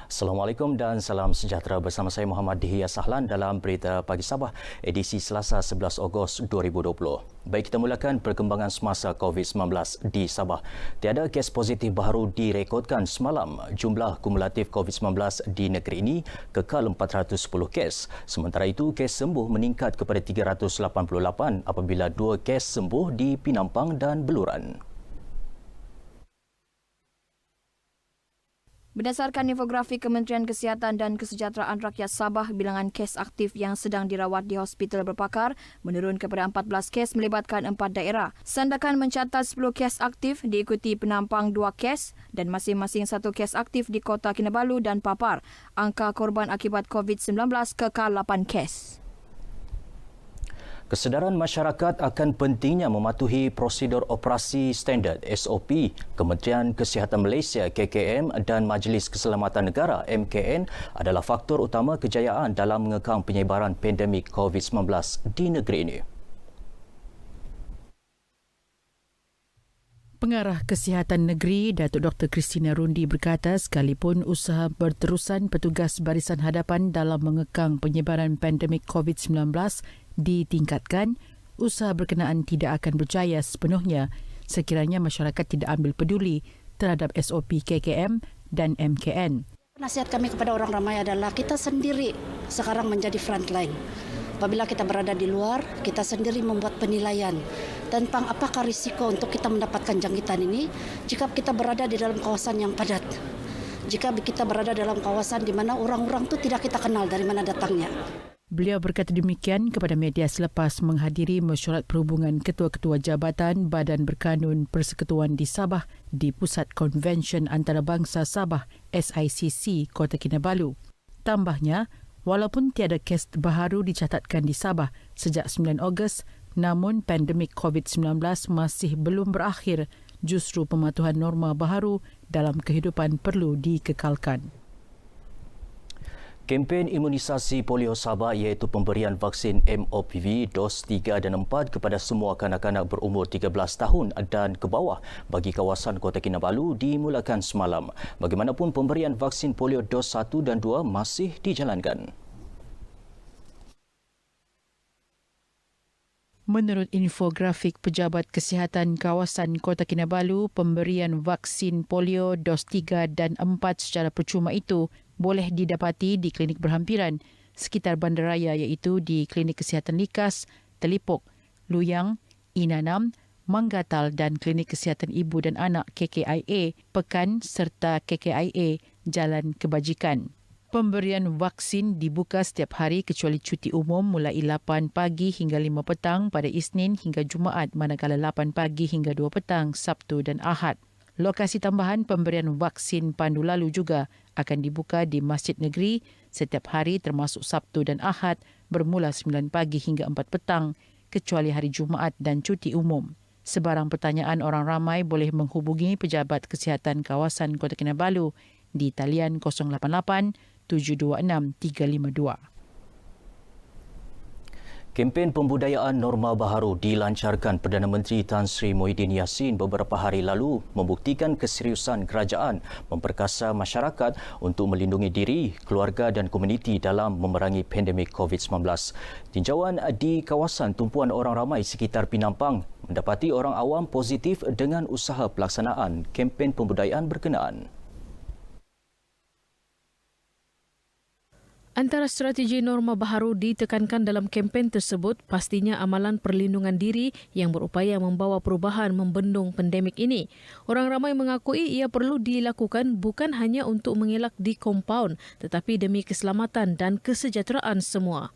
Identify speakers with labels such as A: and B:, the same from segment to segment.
A: Assalamualaikum dan salam sejahtera, bersama saya Muhammad Dihya Sahlan dalam Berita Pagi Sabah edisi Selasa 11 Ogos 2020. Baik, kita mulakan perkembangan semasa COVID-19 di Sabah. Tiada kes positif baru direkodkan semalam. Jumlah kumulatif COVID-19 di negeri ini kekal 410 kes. Sementara itu, kes sembuh meningkat kepada 388 apabila 2 kes sembuh di Pinampang dan Beluran.
B: Berdasarkan infografi Kementerian Kesihatan dan Kesejahteraan Rakyat Sabah, bilangan kes aktif yang sedang dirawat di hospital berpakar menurun kepada 14 kes melibatkan 4 daerah. Sandakan mencatat 10 kes aktif diikuti Penampang 2 kes dan masing-masing 1 kes aktif di Kota Kinabalu dan Papar. Angka korban akibat COVID-19 kekal 8 kes. Kesedaran masyarakat akan pentingnya mematuhi prosedur operasi standard SOP Kementerian Kesihatan Malaysia KKM dan Majlis Keselamatan Negara MKN adalah faktor utama kejayaan dalam mengekang penyebaran pandemik COVID-19 di negeri ini.
C: Pengarah Kesihatan Negeri, Datuk Dr. Christina Rundi berkata sekalipun usaha berterusan petugas barisan hadapan dalam mengekang penyebaran pandemik COVID-19 ditingkatkan, usaha berkenaan tidak akan berjaya sepenuhnya sekiranya masyarakat tidak ambil peduli terhadap SOP KKM dan MKN.
D: Nasihat kami kepada orang ramai adalah kita sendiri sekarang menjadi frontline. Apabila kita berada di luar, kita sendiri membuat penilaian tentang apakah risiko untuk kita mendapatkan jangkitan ini jika kita berada di dalam kawasan yang padat. Jika kita berada dalam kawasan di mana orang-orang itu tidak kita kenal dari mana datangnya.
C: Beliau berkata demikian kepada media selepas menghadiri mesyuarat perhubungan ketua-ketua jabatan Badan Berkanun Persekutuan di Sabah di Pusat Konvensyen Antarabangsa Sabah SICC Kota Kinabalu. Tambahnya, walaupun tiada kes baharu dicatatkan di Sabah sejak 9 Ogos, namun pandemik COVID-19 masih belum berakhir. Justru pematuhan norma baharu dalam kehidupan perlu dikekalkan.
A: Kempen imunisasi polio Sabah iaitu pemberian vaksin MOPV dos 3 dan 4 kepada semua kanak-kanak berumur 13 tahun dan ke bawah bagi kawasan Kota Kinabalu dimulakan semalam. Bagaimanapun, pemberian vaksin polio dos 1 dan 2 masih dijalankan.
C: Menurut infografik Pejabat Kesihatan Kawasan Kota Kinabalu, pemberian vaksin polio dos 3 dan 4 secara percuma itu boleh didapati di klinik berhampiran sekitar bandaraya iaitu di Klinik Kesihatan Likas, Telipok, Luyang, Inanam, Manggatal dan Klinik Kesihatan Ibu dan Anak KKIA, Pekan serta KKIA Jalan Kebajikan. Pemberian vaksin dibuka setiap hari kecuali cuti umum mulai 8 pagi hingga 5 petang pada Isnin hingga Jumaat, manakala 8 pagi hingga 2 petang Sabtu dan Ahad. Lokasi tambahan pemberian vaksin pandu lalu juga akan dibuka di Masjid Negeri setiap hari termasuk Sabtu dan Ahad bermula 9 pagi hingga 4 petang kecuali hari Jumaat dan cuti umum. Sebarang pertanyaan orang ramai boleh menghubungi Pejabat Kesihatan Kawasan Kota Kinabalu di talian 088 726 352.
A: Kempen pembudayaan norma baharu dilancarkan Perdana Menteri Tan Sri Muhyiddin Yassin beberapa hari lalu membuktikan keseriusan kerajaan memperkasa masyarakat untuk melindungi diri, keluarga dan komuniti dalam memerangi pandemik COVID-19. Tinjauan di kawasan tumpuan orang ramai sekitar Pinampang mendapati orang awam positif dengan usaha pelaksanaan kempen pembudayaan berkenaan.
E: Antara strategi norma baharu ditekankan dalam kempen tersebut pastinya amalan perlindungan diri yang berupaya membawa perubahan membendung pandemik ini. Orang ramai mengakui ia perlu dilakukan bukan hanya untuk mengelak di kompaun tetapi demi keselamatan dan kesejahteraan semua.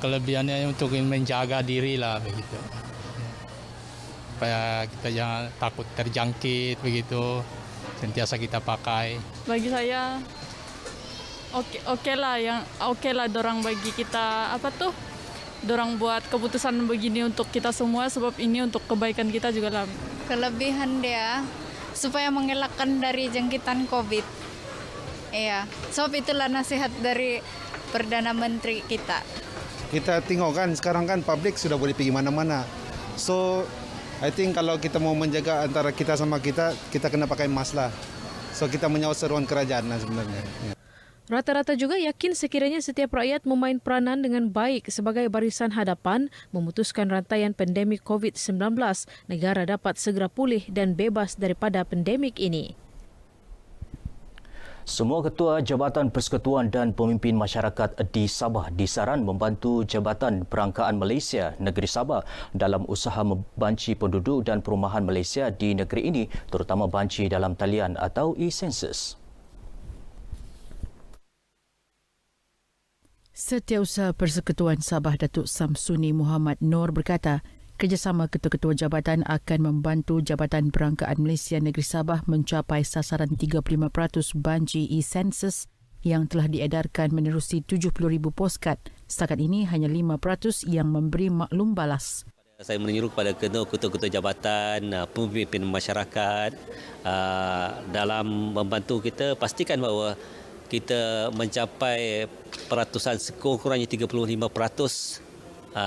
F: Kelebihannya untuk menjaga diri lah begitu. Supaya kita jangan takut terjangkit begitu. Sentiasa kita pakai.
G: Bagi saya Okey lah dorang bagi kita dorang buat keputusan begini untuk kita semua sebab ini untuk kebaikan kita juga lah.
H: Kelebihan dia supaya mengelakkan dari jangkitan COVID. Iya, sebab itulah nasihat dari Perdana Menteri kita.
I: Kita tengok kan sekarang kan publik sudah boleh pergi mana-mana. So I think kalau kita mau menjaga antara kita sama kita kena pakai mask lah. So kita menyawat seruan kerajaan lah sebenarnya.
E: Rata-rata juga yakin sekiranya setiap rakyat memain peranan dengan baik sebagai barisan hadapan memutuskan rantaian pandemik COVID-19, negara dapat segera pulih dan bebas daripada pandemik ini.
A: Semua ketua Jabatan Persekutuan dan pemimpin masyarakat di Sabah disaran membantu Jabatan Perangkaan Malaysia Negeri Sabah dalam usaha membanci penduduk dan perumahan Malaysia di negeri ini, terutama banci dalam talian atau e-census.
C: Setiausaha Persekutuan Sabah Datuk Samsuni Muhammad Noor berkata, kerjasama ketua-ketua jabatan akan membantu Jabatan Perangkaan Malaysia Negeri Sabah mencapai sasaran 35% banci e-census yang telah diedarkan menerusi 70,000 poskad. Setakat ini hanya 5% yang memberi maklum balas.
J: Saya menyeru kepada ketua-ketua jabatan, pemimpin masyarakat dalam membantu kita pastikan bahawa kita mencapai peratusan sekurang-kurangnya 35%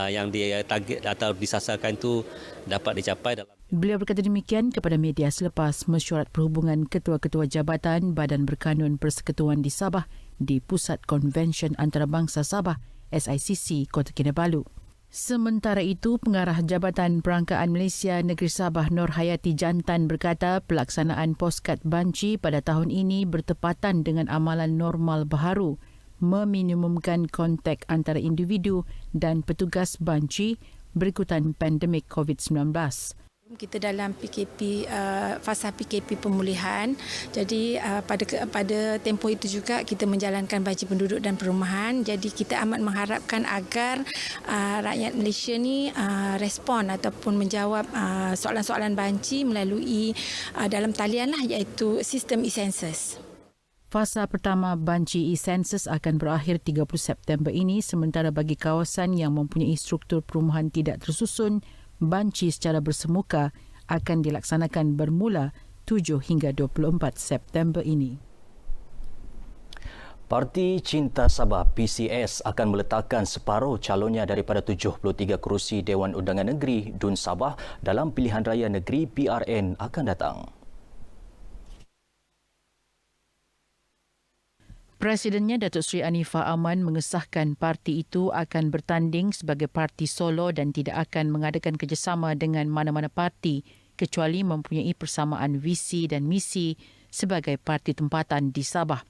J: yang dia target atau disasarkan itu dapat dicapai dalam.
C: Beliau berkata demikian kepada media selepas mesyuarat perhubungan ketua-ketua jabatan Badan Berkanun Persekutuan di Sabah di Pusat Konvensyen Antarabangsa Sabah SICC Kota Kinabalu. Sementara itu, Pengarah Jabatan Perangkaan Malaysia Negeri Sabah Nur Hayati Jantan berkata pelaksanaan poskad banci pada tahun ini bertepatan dengan amalan normal baharu, meminimumkan kontak antara individu dan petugas banci berikutan pandemik COVID-19.
K: Kita dalam PKP, fasa PKP pemulihan. Jadi pada tempoh itu juga kita menjalankan banci penduduk dan perumahan. Jadi kita amat mengharapkan agar rakyat Malaysia ni respon ataupun menjawab soalan-soalan banci melalui dalam talian lah, iaitu sistem e-census.
C: Fasa pertama banci e-census akan berakhir 30 September ini, sementara bagi kawasan yang mempunyai struktur perumahan tidak tersusun, banci secara bersemuka akan dilaksanakan bermula 7 hingga 24 September ini.
A: Parti Cinta Sabah PCS akan meletakkan separuh calonnya daripada 73 kerusi Dewan Undangan Negeri DUN Sabah dalam pilihan raya negeri PRN akan datang.
C: Presidennya Datuk Seri Anifah Aman mengesahkan parti itu akan bertanding sebagai parti solo dan tidak akan mengadakan kerjasama dengan mana-mana parti kecuali mempunyai persamaan visi dan misi sebagai parti tempatan di Sabah.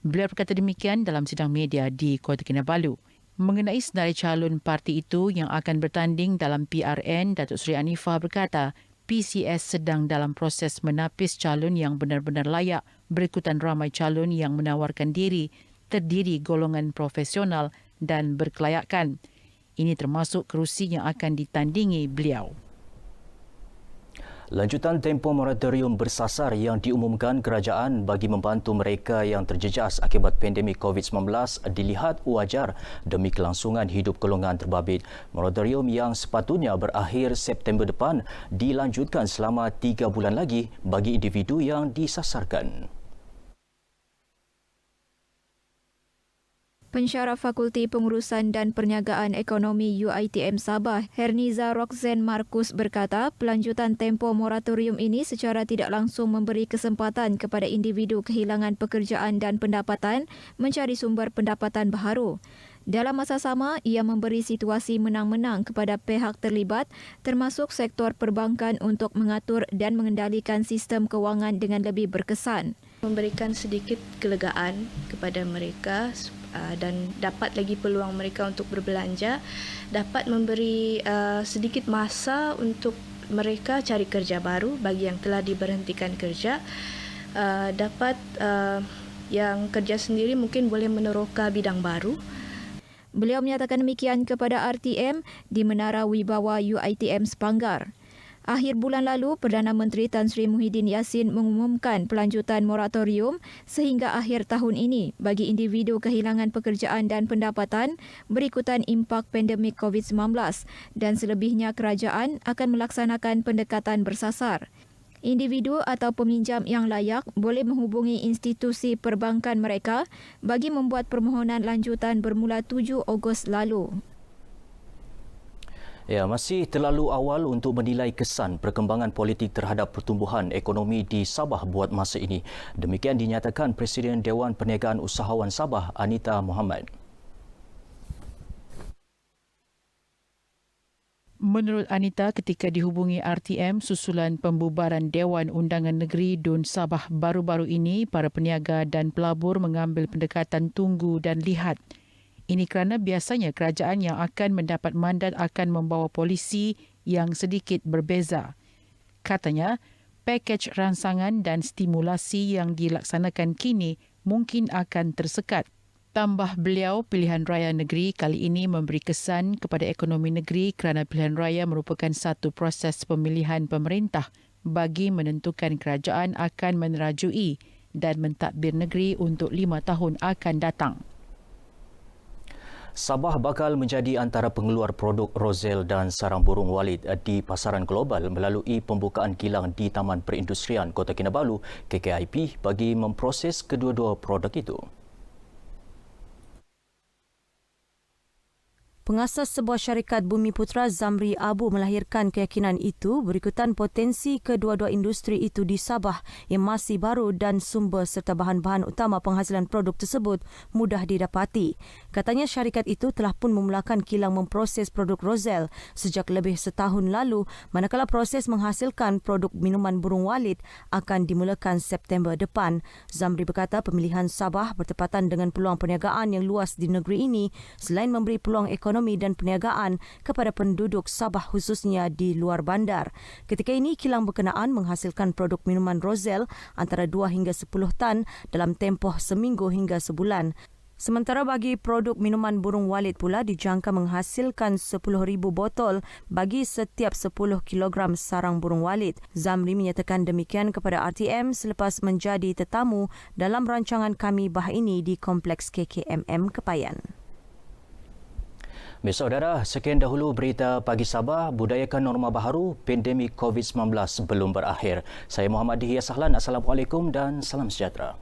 C: Beliau berkata demikian dalam sidang media di Kota Kinabalu. Mengenai senarai calon parti itu yang akan bertanding dalam PRN, Datuk Seri Anifah berkata PCS sedang dalam proses menapis calon yang benar-benar layak berikutan ramai calon yang menawarkan diri, terdiri golongan profesional dan berkelayakan. Ini termasuk kerusi yang akan ditandingi beliau.
A: Lanjutan tempoh moratorium bersasar yang diumumkan kerajaan bagi membantu mereka yang terjejas akibat pandemik COVID-19 dilihat wajar demi kelangsungan hidup golongan terbabit. Moratorium yang sepatutnya berakhir September depan dilanjutkan selama 3 bulan lagi bagi individu yang disasarkan.
B: Pensyarah Fakulti Pengurusan dan Perniagaan Ekonomi UiTM Sabah, Herniza Roxanne Markus berkata, pelanjutan tempoh moratorium ini secara tidak langsung memberi kesempatan kepada individu kehilangan pekerjaan dan pendapatan mencari sumber pendapatan baharu. Dalam masa sama, ia memberi situasi menang-menang kepada pihak terlibat termasuk sektor perbankan untuk mengatur dan mengendalikan sistem kewangan dengan lebih berkesan.
L: Memberikan sedikit kelegaan kepada mereka dan dapat lagi peluang mereka untuk berbelanja, dapat memberi sedikit masa untuk mereka cari kerja baru bagi yang telah diberhentikan kerja, dapat yang kerja sendiri mungkin boleh meneroka bidang baru.
B: Beliau menyatakan demikian kepada RTM di Menara Wibawa UiTM Sepanggar. Akhir bulan lalu, Perdana Menteri Tan Sri Muhyiddin Yassin mengumumkan pelanjutan moratorium sehingga akhir tahun ini bagi individu kehilangan pekerjaan dan pendapatan berikutan impak pandemik COVID-19 dan selebihnya kerajaan akan melaksanakan pendekatan bersasar. Individu atau peminjam yang layak boleh menghubungi institusi perbankan mereka bagi membuat permohonan lanjutan bermula 7 Ogos lalu.
A: Ya, masih terlalu awal untuk menilai kesan perkembangan politik terhadap pertumbuhan ekonomi di Sabah buat masa ini. Demikian dinyatakan Presiden Dewan Perniagaan Usahawan Sabah, Anita Mohamad.
C: Menurut Anita, ketika dihubungi RTM susulan pembubaran Dewan Undangan Negeri DUN Sabah baru-baru ini, para peniaga dan pelabur mengambil pendekatan tunggu dan lihat. Ini kerana biasanya kerajaan yang akan mendapat mandat akan membawa polisi yang sedikit berbeza. Katanya, pakej rangsangan dan stimulasi yang dilaksanakan kini mungkin akan tersekat. Tambah beliau, pilihan raya negeri kali ini memberi kesan kepada ekonomi negeri kerana pilihan raya merupakan satu proses pemilihan pemerintah bagi menentukan kerajaan akan menerajui dan mentadbir negeri untuk 5 tahun akan datang.
A: Sabah bakal menjadi antara pengeluar produk Rozelle dan sarang burung Walid di pasaran global melalui pembukaan kilang di Taman Perindustrian Kota Kinabalu KKIP bagi memproses kedua-dua produk itu.
M: Pengasas sebuah syarikat Bumi Putra Zamri Abu melahirkan keyakinan itu berikutan potensi kedua-dua industri itu di Sabah yang masih baru dan sumber serta bahan-bahan utama penghasilan produk tersebut mudah didapati. Katanya syarikat itu telah pun memulakan kilang memproses produk Rozelle sejak lebih setahun lalu, manakala proses menghasilkan produk minuman burung Walid akan dimulakan September depan. Zamri berkata pemilihan Sabah bertepatan dengan peluang perniagaan yang luas di negeri ini selain memberi peluang ekonomi dan perniagaan kepada penduduk Sabah khususnya di luar bandar. Ketika ini, kilang berkenaan menghasilkan produk minuman Rozelle antara 2 hingga 10 tan dalam tempoh seminggu hingga sebulan. Sementara bagi produk minuman burung Walid pula dijangka menghasilkan 10,000 botol bagi setiap 10 kilogram sarang burung Walid. Zamri menyatakan demikian kepada RTM selepas menjadi tetamu dalam rancangan Kami Bah ini di Kompleks KKMM Kepayan.
A: Saudara, sekian dahulu berita Pagi Sabah. Budayakan norma baharu, pandemik COVID-19 belum berakhir. Saya Muhammad Dihiya Sahlan. Assalamualaikum dan salam sejahtera.